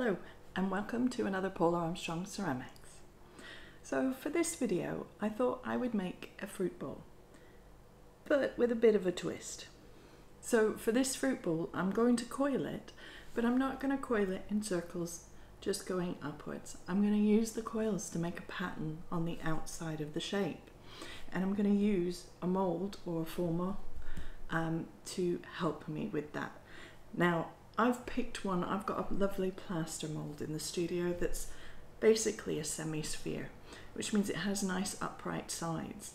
Hello and welcome to another Paula Armstrong ceramics. So for this video I thought I would make a fruit bowl, but with a bit of a twist. So for this fruit bowl I'm going to coil it, but I'm not going to coil it in circles just going upwards. I'm going to use the coils to make a pattern on the outside of the shape, and I'm going to use a mold or a former to help me with that. Now I've picked one, I've got a lovely plaster mold in the studio that's basically a semi-sphere, which means it has nice upright sides.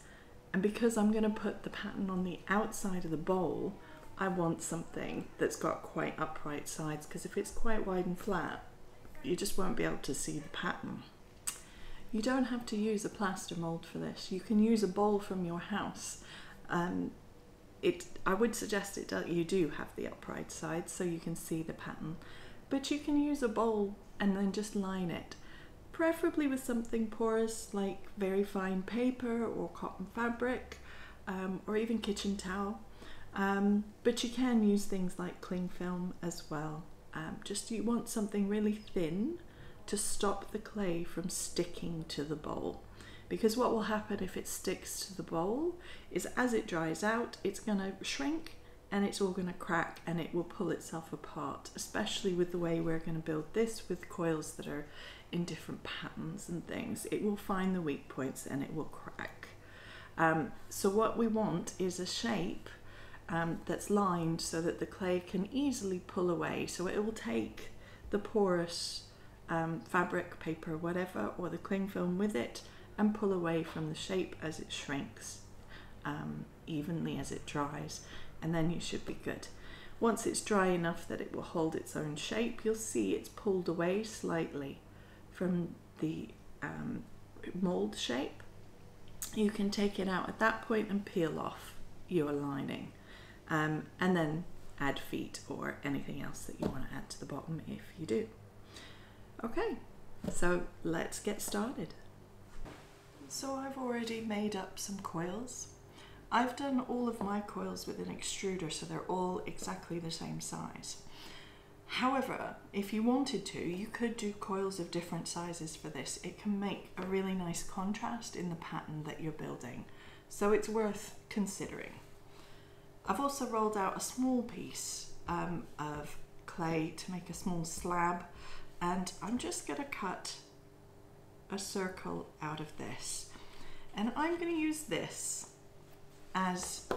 And because I'm going to put the pattern on the outside of the bowl, I want something that's got quite upright sides, because if it's quite wide and flat, you just won't be able to see the pattern. You don't have to use a plaster mold for this. You can use a bowl from your house. I would suggest you do have the upright sides so you can see the pattern, but you can use a bowl and then just line it, preferably with something porous like very fine paper or cotton fabric, or even kitchen towel, but you can use things like cling film as well. You want something really thin to stop the clay from sticking to the bowl. Because what will happen if it sticks to the bowl is, as it dries out, it's going to shrink and it's all going to crack and it will pull itself apart, especially with the way we're going to build this with coils that are in different patterns and things. It will find the weak points and it will crack. So what we want is a shape that's lined so that the clay can easily pull away. So it will take the porous fabric, paper, whatever, or the cling film with it, and pull away from the shape as it shrinks evenly as it dries, and then you should be good. Once it's dry enough that it will hold its own shape, you'll see it's pulled away slightly from the mold shape. You can take it out at that point and peel off your lining, and then add feet or anything else that you want to add to the bottom if you do. Okay, so let's get started. So I've already made up some coils. I've done all of my coils with an extruder, so they're all exactly the same size. However, if you wanted to, you could do coils of different sizes for this. It can make a really nice contrast in the pattern that you're building, so it's worth considering. I've also rolled out a small piece of clay to make a small slab, and I'm just going to cut a circle out of this, and I'm going to use this as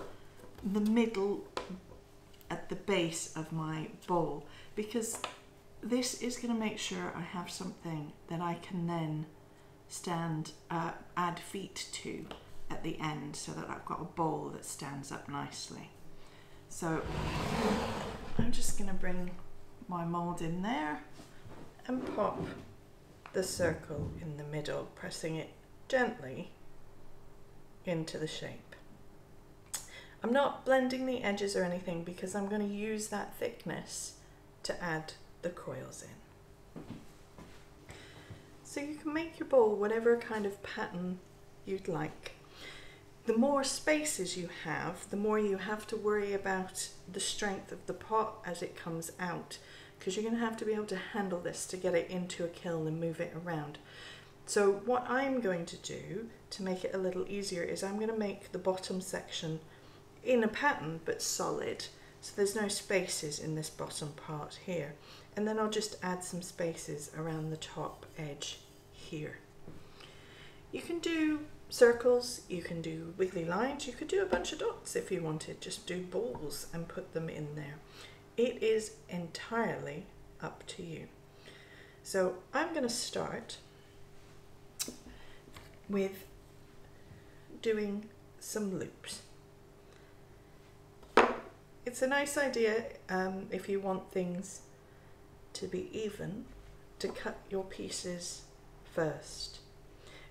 the middle at the base of my bowl, because this is going to make sure I have something that I can then add feet to at the end, so that I've got a bowl that stands up nicely. So I'm just going to bring my mold in there and pop the circle in the middle, pressing it gently into the shape. I'm not blending the edges or anything because I'm going to use that thickness to add the coils in. So you can make your bowl whatever kind of pattern you'd like. The more spaces you have, the more you have to worry about the strength of the pot as it comes out, because you're going to have to be able to handle this to get it into a kiln and move it around. So what I'm going to do to make it a little easier is I'm going to make the bottom section in a pattern but solid, so there's no spaces in this bottom part here, and then I'll just add some spaces around the top edge here. You can do circles, you can do wiggly lines, you could do a bunch of dots if you wanted, just do balls and put them in there. It is entirely up to you. So I'm going to start with doing some loops. It's a nice idea if you want things to be even, to cut your pieces first.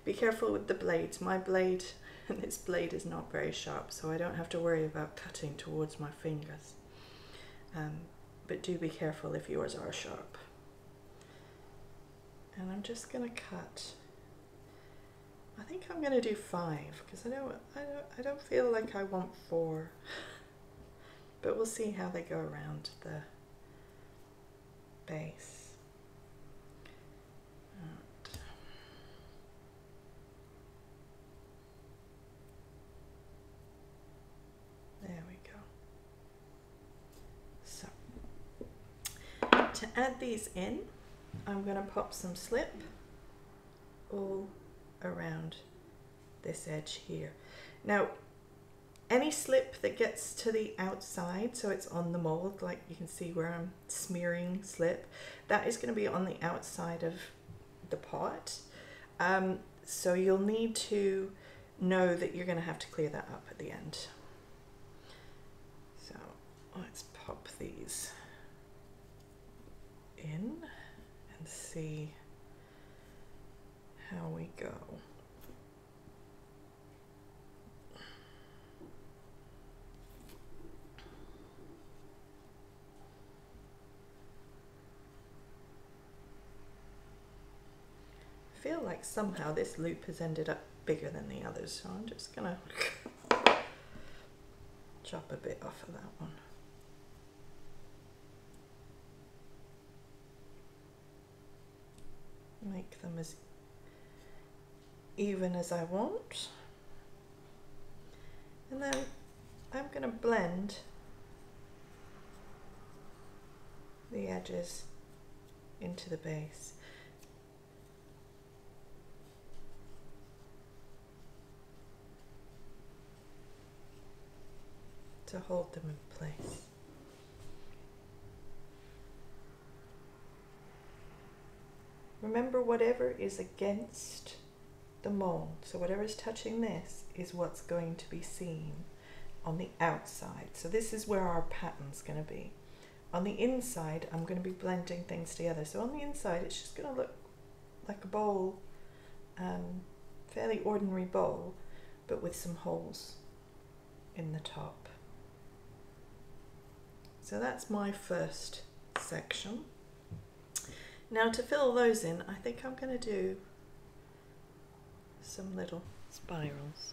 Be careful with the blades. My blade, this blade is not very sharp, so I don't have to worry about cutting towards my fingers. But do be careful if yours are sharp. And I'm just going to cut. I think I'm going to do 5 because I don't feel like I want 4. But we'll see how they go around the base. to add these in, I'm going to pop some slip all around this edge here. Now, any slip that gets to the outside, so it's on the mold, like you can see where I'm smearing slip, that is going to be on the outside of the pot. So you'll need to know that you're going to have to clear that up at the end. So let's pop these in and see how we go. I feel like somehow this loop has ended up bigger than the others, so I'm just gonna chop a bit off of that one. Make them as even as I want. And then I'm gonna blend the edges into the base. To hold them in place. Remember, whatever is against the mold, so whatever is touching this is what's going to be seen on the outside. So this is where our pattern's going to be. On the inside, I'm going to be blending things together. So on the inside, it's just going to look like a bowl, fairly ordinary bowl, but with some holes in the top. So that's my first section. Now to fill those in, I think I'm going to do some little spirals.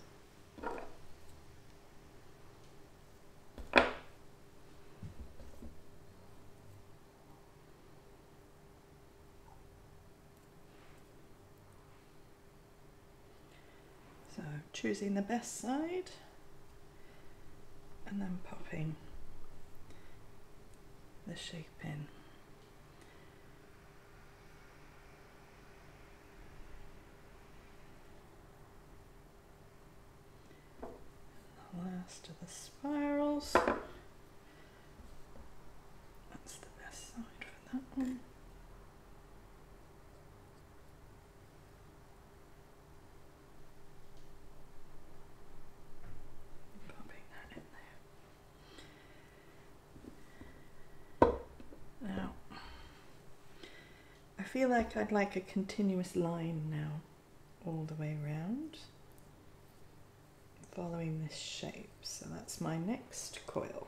So choosing the best side and then popping the shape in. The last of the spirals. That's the best side for that one. Popping that in there. Now, I feel like I'd like a continuous line now all the way around, following this shape. So that's my next coil.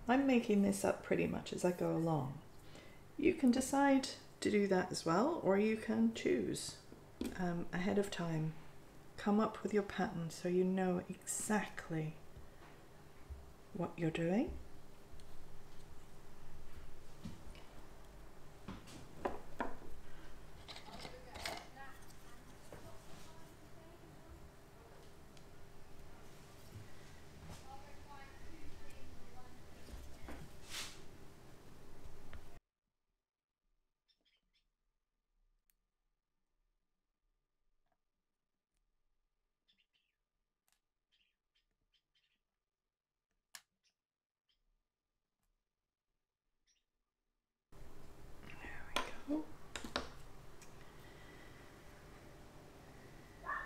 I'm making this up pretty much as I go along. You can decide to do that as well, or you can choose ahead of time. Come up with your pattern so you know exactly what you're doing.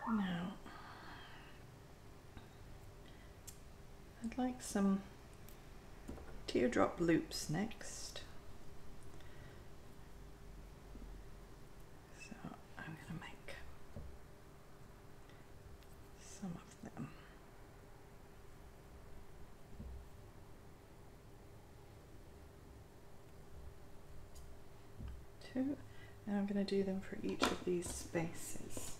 Now, I'd like some teardrop loops next. So I'm going to make some of them. Two, and I'm going to do them for each of these spaces.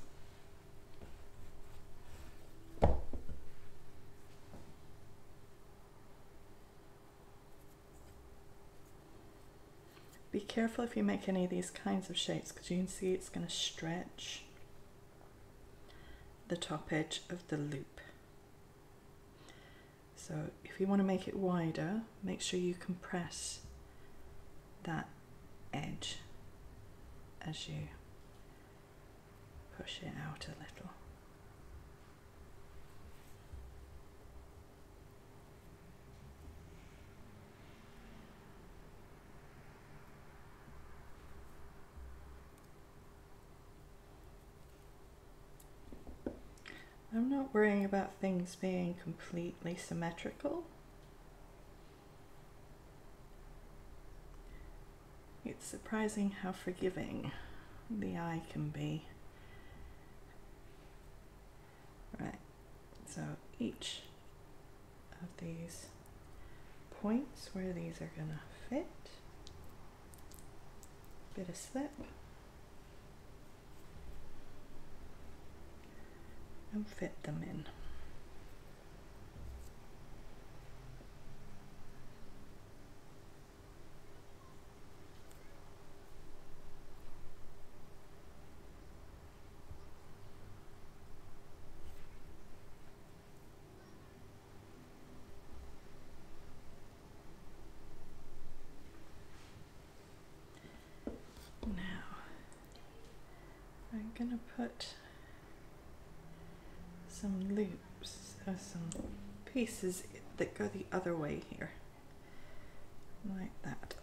Be careful if you make any of these kinds of shapes, because you can see it's going to stretch the top edge of the loop. So if you want to make it wider, make sure you compress that edge as you push it out a little. I'm not worrying about things being completely symmetrical. It's surprising how forgiving the eye can be. Right, so each of these points where these are going to fit, bit of slip, and fit them in. Now I'm going to put some loops, some pieces that go the other way here, like that.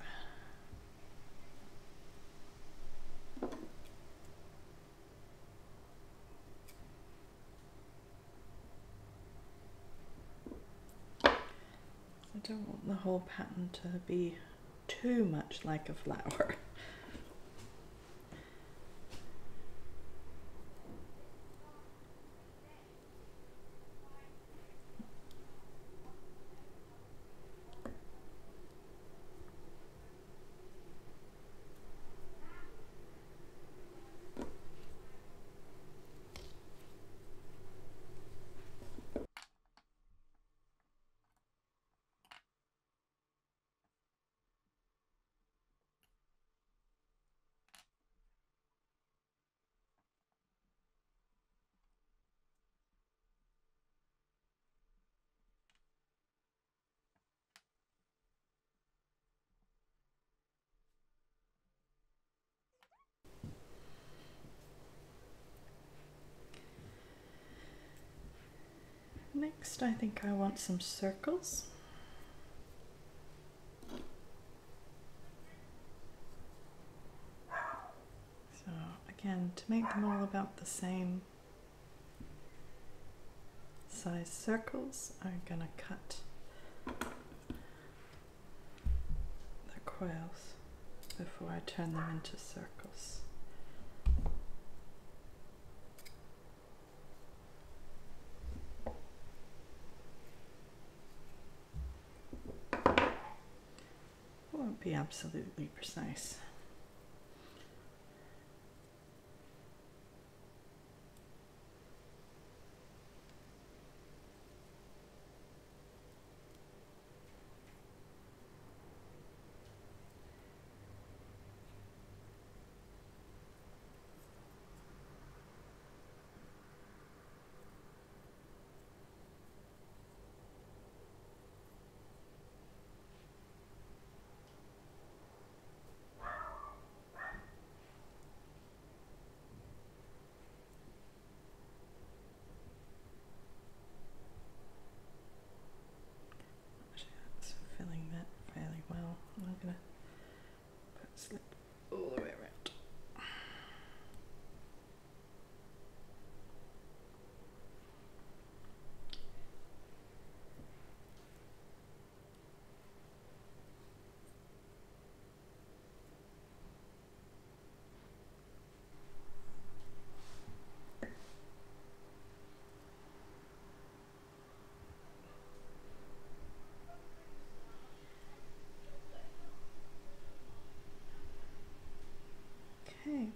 I don't want the whole pattern to be too much like a flower. Next, I think I want some circles. So again, to make them all about the same size circles, I'm going to cut the coils before I turn them into circles. Won't be absolutely precise. Filling that fairly well. I'm going to put slip all the way around. Okay,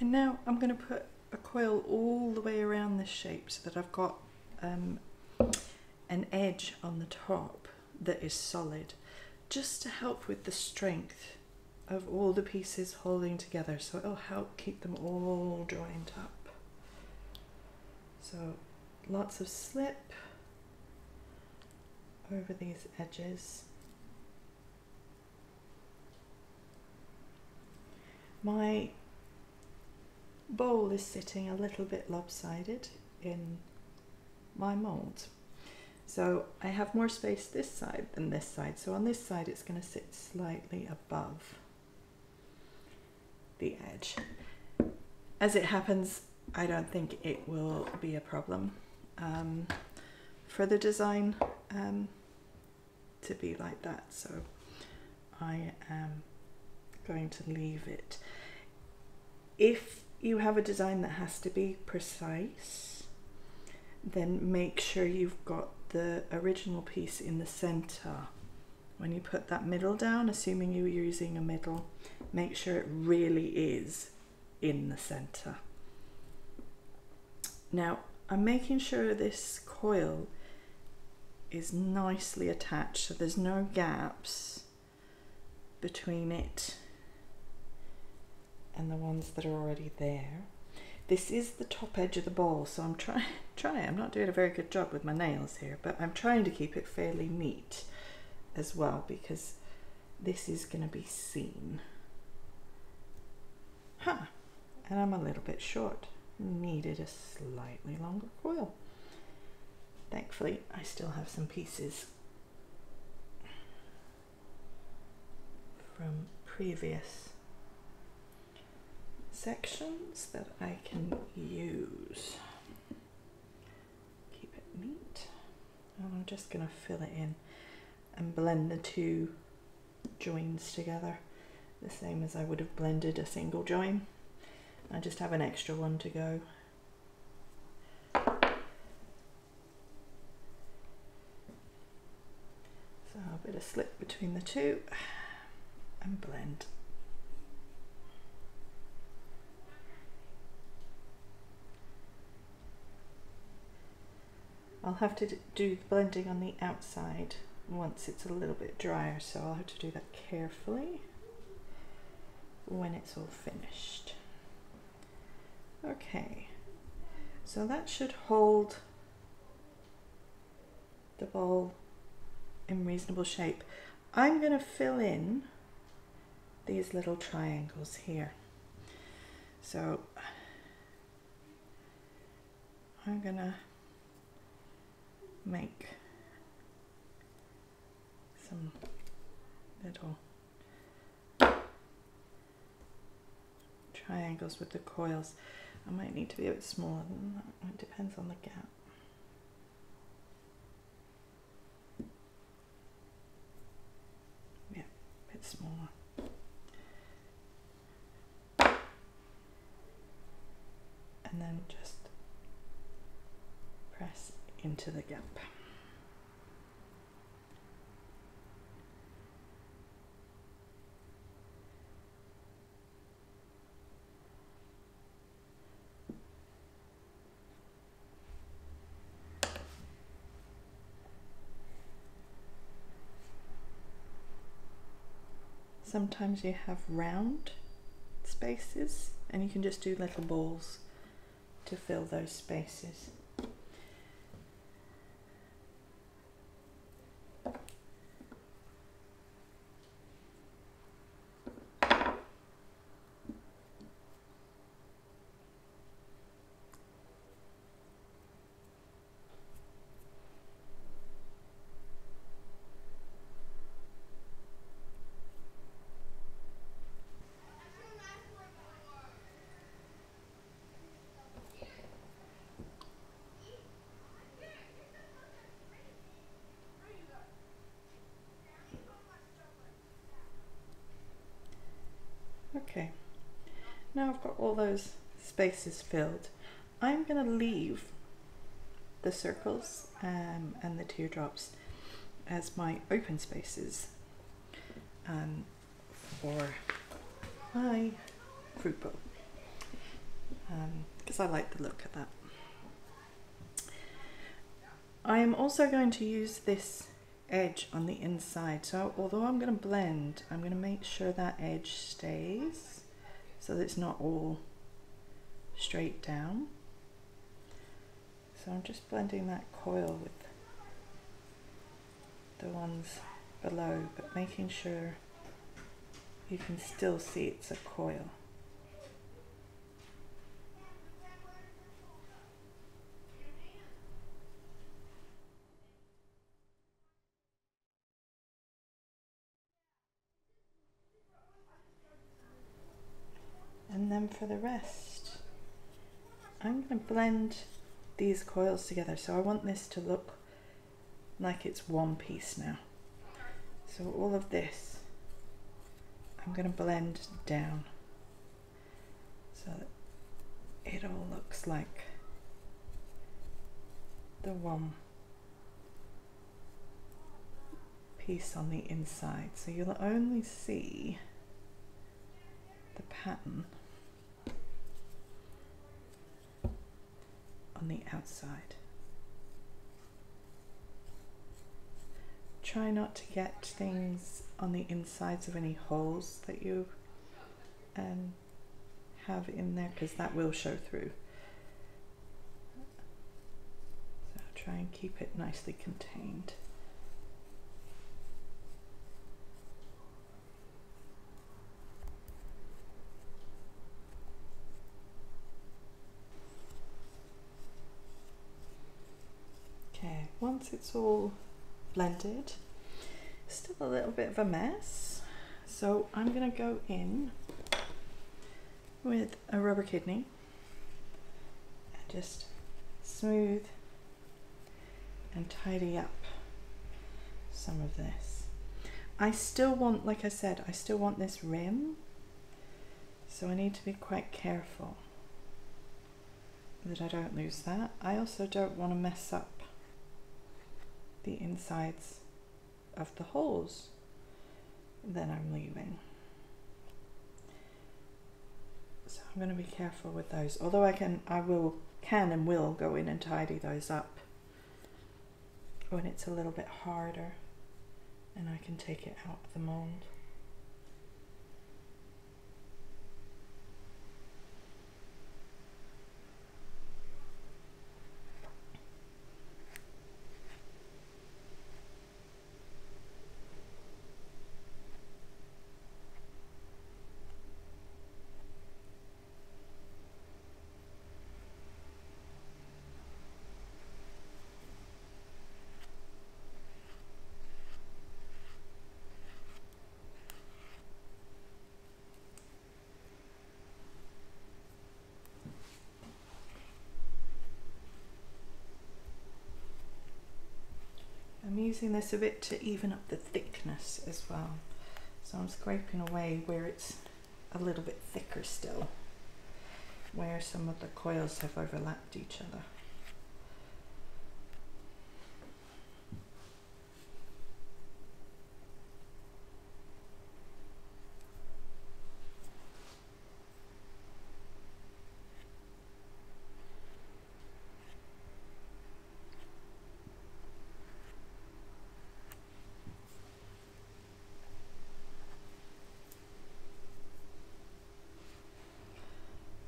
and now I'm going to put a coil all the way around this shape so that I've got an edge on the top that is solid, just to help with the strength of all the pieces holding together, so it'll help keep them all joined up. So lots of slip, over these edges. My bowl is sitting a little bit lopsided in my mould. So I have more space this side than this side. So on this side it's going to sit slightly above the edge. As it happens, I don't think it will be a problem for the design to be like that. So I am going to leave it. If you have a design that has to be precise, then make sure you've got the original piece in the center. When you put that middle down, assuming you're using a middle, make sure it really is in the center. Now I'm making sure this coil is nicely attached, so there's no gaps between it and the ones that are already there. This is the top edge of the bowl, so I'm I'm not doing a very good job with my nails here, but I'm trying to keep it fairly neat as well, because this is going to be seen. And I'm a little bit short. Needed a slightly longer coil. Thankfully, I still have some pieces from previous sections that I can use. Keep it neat. And I'm just going to fill it in and blend the two joins together the same as I would have blended a single join. I just have an extra one to go. So a bit of slip between the two and blend. I'll have to do the blending on the outside once it's a little bit drier, so I'll have to do that carefully when it's all finished. Okay, so that should hold the bowl in reasonable shape. I'm going to fill in these little triangles here. So I'm going to make some little triangles with the coils. I might need to be a bit smaller than that. It depends on the gap. Yeah, a bit smaller. And then just press into the gap. Sometimes you have round spaces and you can just do little balls to fill those spaces. Okay, now I've got all those spaces filled. I'm going to leave the circles and the teardrops as my open spaces for my fruit bowl, because I like the look of that. I am also going to use this edge on the inside, so although I'm going to blend, I'm going to make sure that edge stays so that it's not all straight down. So I'm just blending that coil with the ones below, but making sure you can still see it's a coil. And then for the rest, I'm going to blend these coils together. So I want this to look like it's one piece now. So all of this, I'm going to blend down so that it all looks like the one piece on the inside. So you'll only see the pattern on the outside. Try not to get things on the insides of any holes that you have in there, because that will show through. So try and keep it nicely contained. Okay, once it's all blended, still a little bit of a mess, so I'm going to go in with a rubber kidney and just smooth and tidy up some of this. I still want, like I said, I still want this rim, so I need to be quite careful that I don't lose that. I also don't want to mess up the insides of the holes that I'm leaving. So I'm going to be careful with those. Although I can and will go in and tidy those up when it's a little bit harder and I can take it out of the mold. I'm using this a bit to even up the thickness as well. So I'm scraping away where it's a little bit thicker still, where some of the coils have overlapped each other.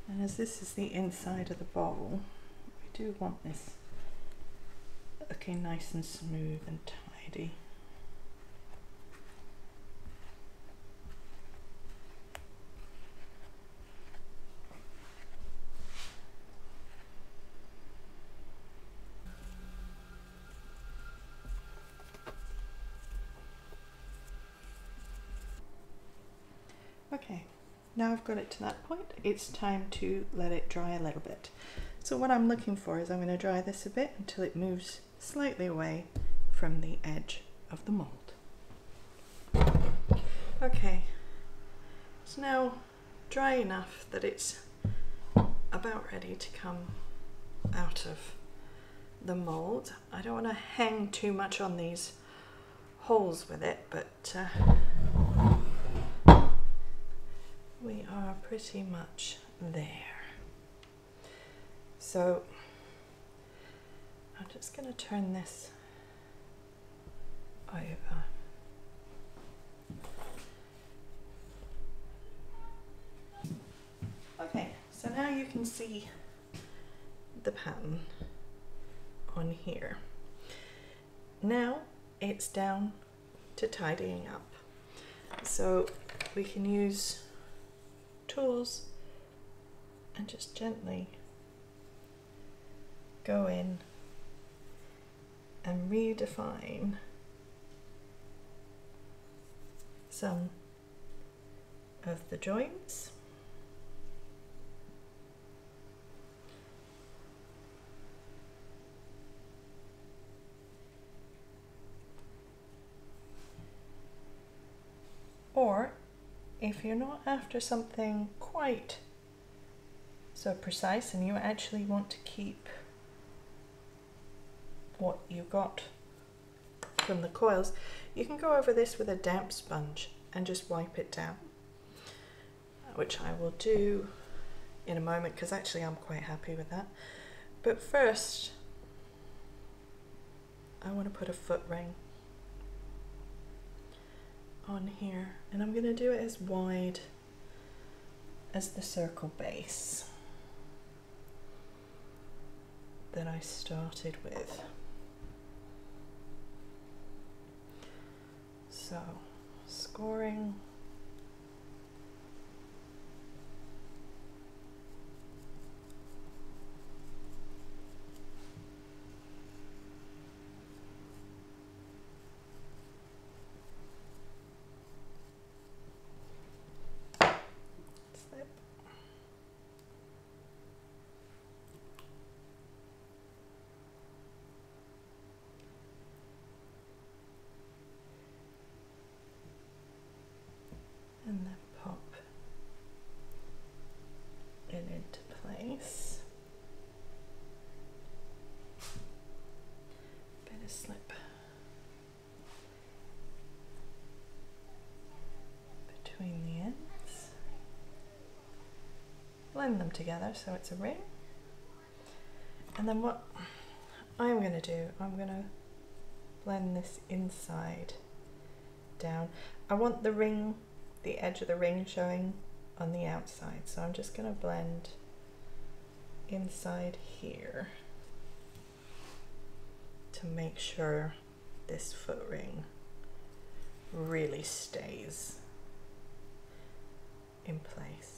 And as this is the inside of the bowl, we do want this looking nice and smooth and tidy. Okay. Now I've got it to that point, it's time to let it dry a little bit. So what I'm looking for is I'm going to dry this a bit until it moves slightly away from the edge of the mold. Okay, it's now dry enough that it's about ready to come out of the mold. I don't want to hang too much on these holes with it, but we are pretty much there. So I'm just going to turn this over. Okay, so now you can see the pattern on here. Now it's down to tidying up. So we can use tools and just gently go in and redefine some of the joints. Or if you're not after something quite so precise and you actually want to keep what you got from the coils, you can go over this with a damp sponge and just wipe it down, which I will do in a moment because actually I'm quite happy with that. But first I want to put a foot ring on here, and I'm going to do it as wide as the circle base that I started with. So, scoring slip. And then pop it into place. Bit of slip between the ends. Blend them together so it's a ring. And then what I'm going to do, I'm going to blend this inside down. I want the ring, the edge of the ring showing on the outside, so I'm just going to blend inside here to make sure this foot ring really stays in place.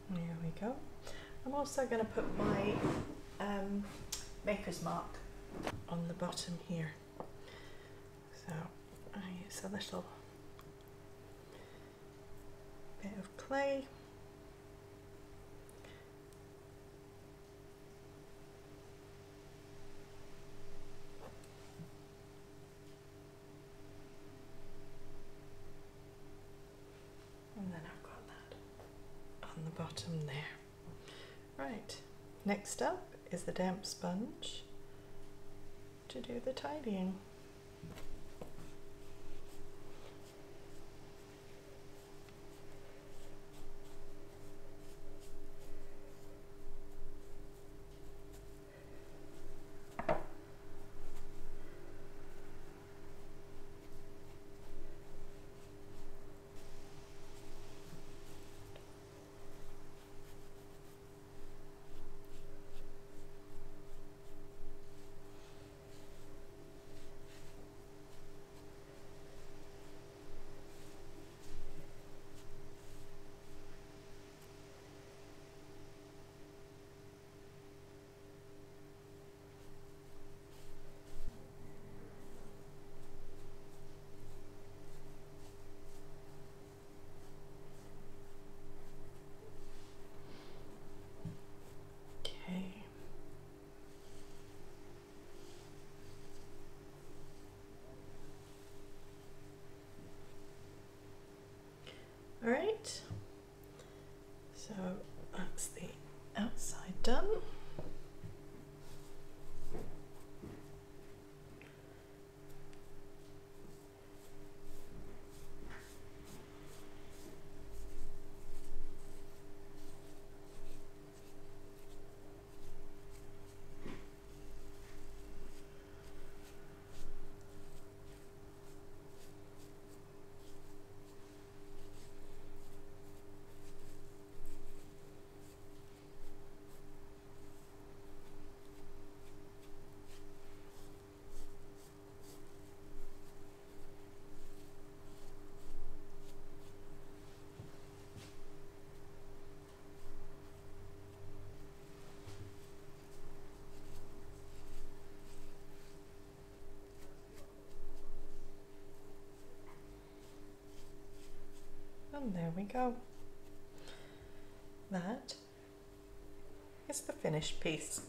There we go. I'm also going to put my maker's mark on the bottom here. So I use a little bit of clay. And then I've got that on the bottom there. Right, next up is the damp sponge to do the tidying. Alright, so that's the There we go. That is the finished piece.